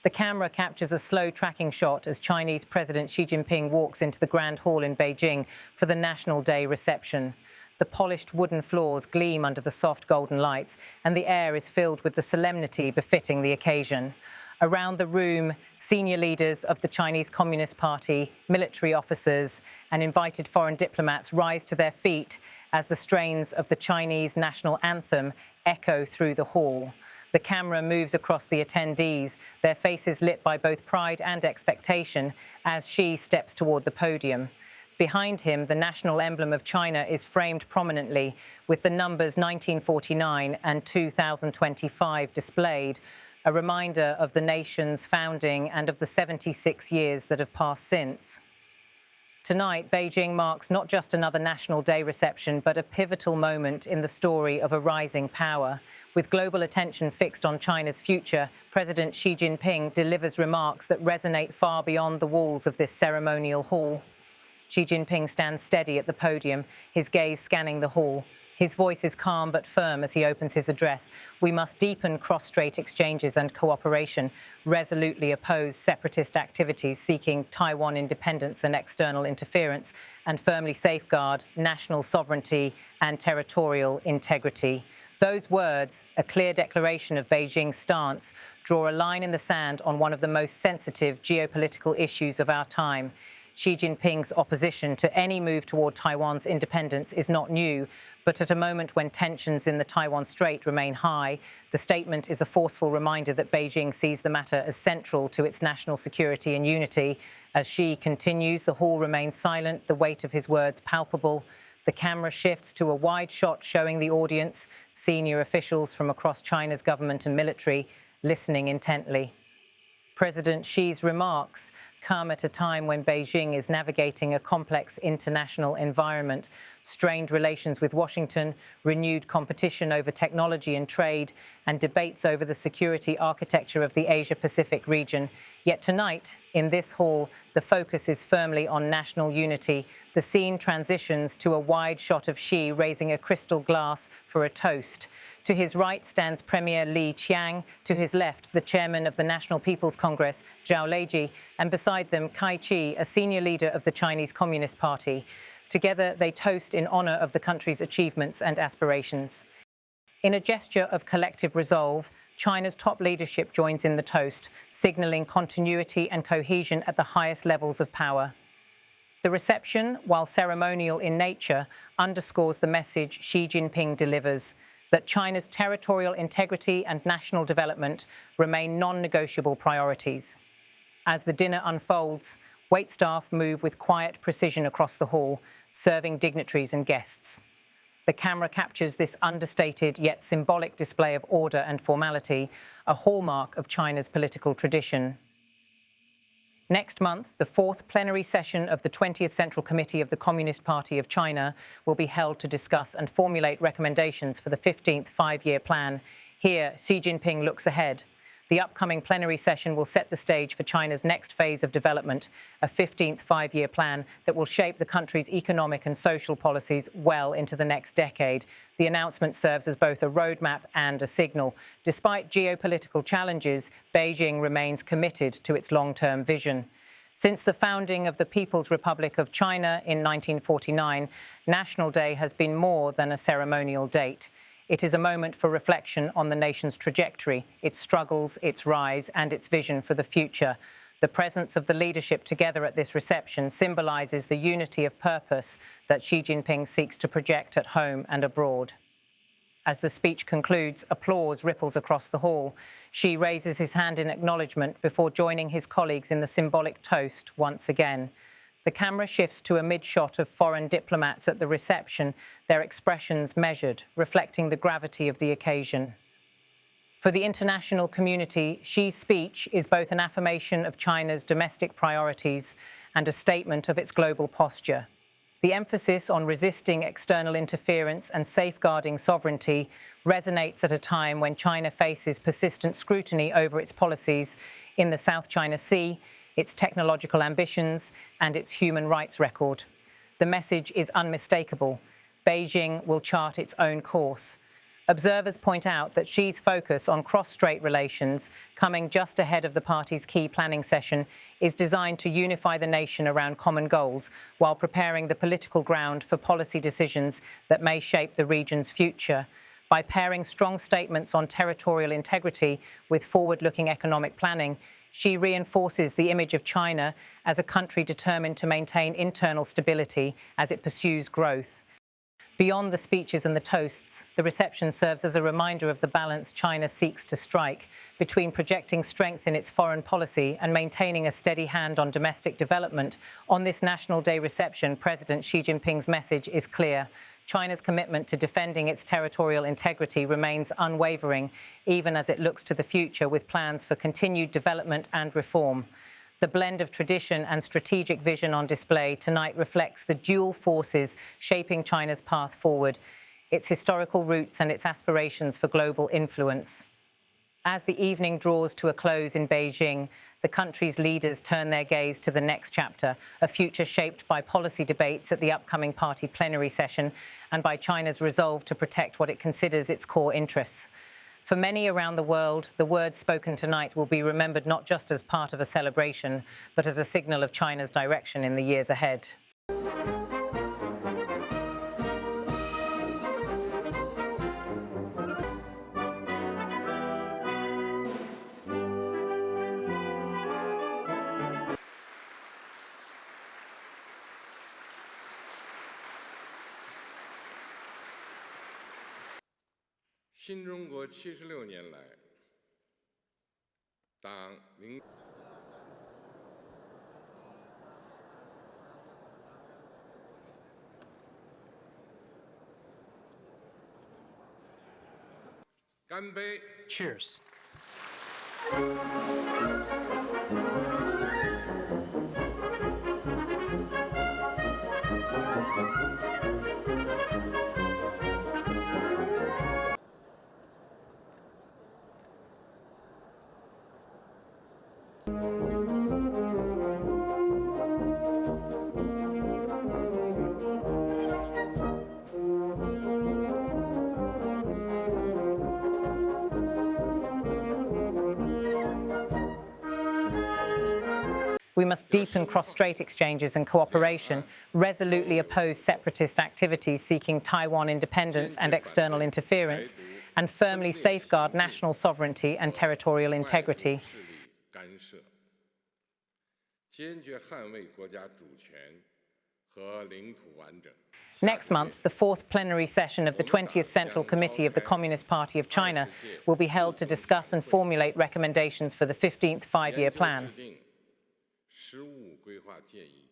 The camera captures a slow tracking shot as Chinese President Xi Jinping walks into the Grand Hall in Beijing for the National Day reception. The polished wooden floors gleam under the soft golden lights, and the air is filled with the solemnity befitting the occasion. Around the room, senior leaders of the Chinese Communist Party, military officers, and invited foreign diplomats rise to their feet as the strains of the Chinese national anthem echo through the hall. The camera moves across the attendees, their faces lit by both pride and expectation, as Xi steps toward the podium. Behind him, the national emblem of China is framed prominently, with the numbers 1949 and 2025 displayed, a reminder of the nation's founding and of the 76 years that have passed since. Tonight, Beijing marks not just another National Day reception, but a pivotal moment in the story of a rising power. With global attention fixed on China's future, President Xi Jinping delivers remarks that resonate far beyond the walls of this ceremonial hall. Xi Jinping stands steady at the podium, his gaze scanning the hall. His voice is calm but firm as he opens his address. We must deepen cross-strait exchanges and cooperation, resolutely oppose separatist activities seeking Taiwan independence and external interference, and firmly safeguard national sovereignty and territorial integrity. Those words, a clear declaration of Beijing's stance, draw a line in the sand on one of the most sensitive geopolitical issues of our time. Xi Jinping's opposition to any move toward Taiwan's independence is not new, but at a moment when tensions in the Taiwan Strait remain high, the statement is a forceful reminder that Beijing sees the matter as central to its national security and unity. As Xi continues, the hall remains silent, the weight of his words palpable. The camera shifts to a wide shot showing the audience, senior officials from across China's government and military, listening intently. President Xi's remarks come at a time when Beijing is navigating a complex international environment, strained relations with Washington, renewed competition over technology and trade, and debates over the security architecture of the Asia-Pacific region. Yet tonight, in this hall, the focus is firmly on national unity. The scene transitions to a wide shot of Xi raising a crystal glass for a toast. To his right stands Premier Li Qiang, to his left, the chairman of the National People's Congress, Zhao Leiji, and beside them, Kai Chi, a senior leader of the Chinese Communist Party. Together, they toast in honor of the country's achievements and aspirations. In a gesture of collective resolve, China's top leadership joins in the toast, signaling continuity and cohesion at the highest levels of power. The reception, while ceremonial in nature, underscores the message Xi Jinping delivers, that China's territorial integrity and national development remain non-negotiable priorities. As the dinner unfolds, waitstaff move with quiet precision across the hall, serving dignitaries and guests. The camera captures this understated yet symbolic display of order and formality, a hallmark of China's political tradition. Next month, the fourth plenary session of the 20th Central Committee of the Communist Party of China will be held to discuss and formulate recommendations for the 15th five-year plan. Here, Xi Jinping looks ahead. The upcoming plenary session will set the stage for China's next phase of development, a 15th five-year plan that will shape the country's economic and social policies well into the next decade. The announcement serves as both a roadmap and a signal. Despite geopolitical challenges, Beijing remains committed to its long-term vision. Since the founding of the People's Republic of China in 1949, National Day has been more than a ceremonial date. It is a moment for reflection on the nation's trajectory, its struggles, its rise, and its vision for the future. The presence of the leadership together at this reception symbolizes the unity of purpose that Xi Jinping seeks to project at home and abroad. As the speech concludes, applause ripples across the hall. Xi raises his hand in acknowledgement before joining his colleagues in the symbolic toast once again. The camera shifts to a mid-shot of foreign diplomats at the reception, their expressions measured, reflecting the gravity of the occasion. For the international community, Xi's speech is both an affirmation of China's domestic priorities and a statement of its global posture. The emphasis on resisting external interference and safeguarding sovereignty resonates at a time when China faces persistent scrutiny over its policies in the South China Sea, its technological ambitions, and its human rights record. The message is unmistakable. Beijing will chart its own course. Observers point out that Xi's focus on cross-strait relations, coming just ahead of the party's key planning session, is designed to unify the nation around common goals while preparing the political ground for policy decisions that may shape the region's future. By pairing strong statements on territorial integrity with forward-looking economic planning, Xi reinforces the image of China as a country determined to maintain internal stability as it pursues growth. Beyond the speeches and the toasts, the reception serves as a reminder of the balance China seeks to strike between projecting strength in its foreign policy and maintaining a steady hand on domestic development. On this National Day reception, President Xi Jinping's message is clear. China's commitment to defending its territorial integrity remains unwavering, even as it looks to the future with plans for continued development and reform. The blend of tradition and strategic vision on display tonight reflects the dual forces shaping China's path forward, its historical roots and its aspirations for global influence. As the evening draws to a close in Beijing, the country's leaders turn their gaze to the next chapter, a future shaped by policy debates at the upcoming party plenary session and by China's resolve to protect what it considers its core interests. For many around the world, the words spoken tonight will be remembered not just as part of a celebration, but as a signal of China's direction in the years ahead. 新中国76年来，党领。 干杯 Cheers. We must deepen cross-strait exchanges and cooperation, resolutely oppose separatist activities seeking Taiwan independence and external interference, and firmly safeguard national sovereignty and territorial integrity. Next month, the fourth plenary session of the 20th Central Committee of the Communist Party of China will be held to discuss and formulate recommendations for the 15th five-year plan. 实务规划建议